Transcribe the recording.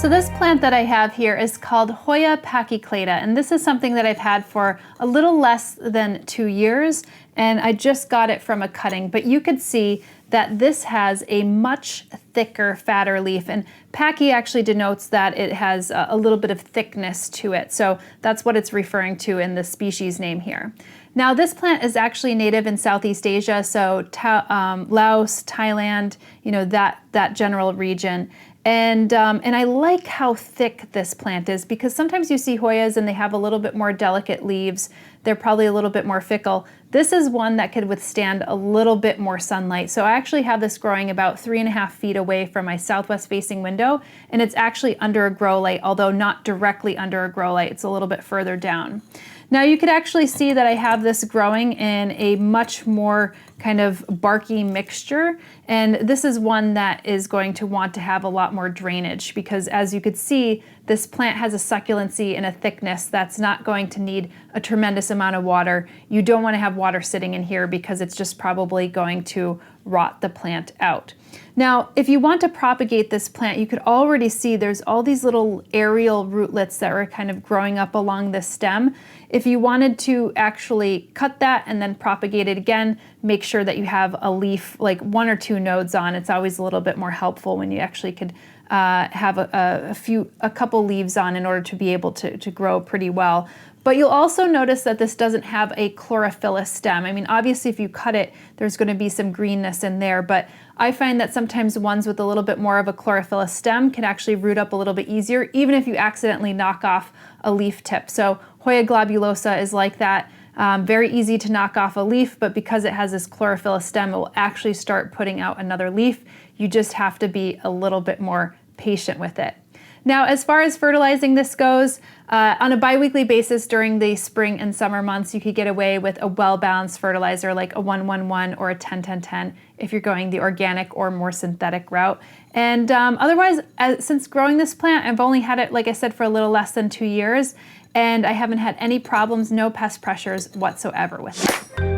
So this plant that I have here is called Hoya pachyclada, and this is something that I've had for a little less than 2 years, and I just got it from a cutting. But you could see that this has a much thicker, fatter leaf, and pachy actually denotes that it has a little bit of thickness to it. So that's what it's referring to in the species name here. Now this plant is actually native in Southeast Asia, so Laos, Thailand, you know, that general region. And I like how thick this plant is, because sometimes you see Hoyas and they have a little bit more delicate leaves. They're probably a little bit more fickle. This is one that could withstand a little bit more sunlight. So I actually have this growing about 3.5 feet away from my southwest facing window, and it's actually under a grow light, although not directly under a grow light. It's a little bit further down. Now you could actually see that I have this growing in a much more kind of barky mixture, and this is one that is going to want to have a lot more drainage, because as you could see, this plant has a succulency and a thickness that's not going to need a tremendous amount of water. You don't want to have water sitting in here because it's just probably going to rot the plant out. Now, if you want to propagate this plant, you could already see there's all these little aerial rootlets that are kind of growing up along the stem. If you wanted to actually cut that and then propagate it again, make sure that you have a leaf, like 1 or 2 nodes on. It's always a little bit more helpful when you actually could have a couple leaves on in order to be able to grow pretty well. But you'll also notice that this doesn't have a chlorophyllous stem. I mean, obviously if you cut it, there's going to be some greenness in there, but I find that sometimes ones with a little bit more of a chlorophyllous stem can actually root up a little bit easier, even if you accidentally knock off a leaf tip. So Hoya globulosa is like that. Very easy to knock off a leaf, but because it has this chlorophyllous stem, it will actually start putting out another leaf. You just have to be a little bit more patient with it. Now, as far as fertilizing this goes, on a biweekly basis during the spring and summer months, you could get away with a well-balanced fertilizer like a 1-1-1 or a 10-10-10 if you're going the organic or more synthetic route. And otherwise, since growing this plant, I've only had it, like I said, for a little less than 2 years, and I haven't had any problems, no pest pressures whatsoever with it.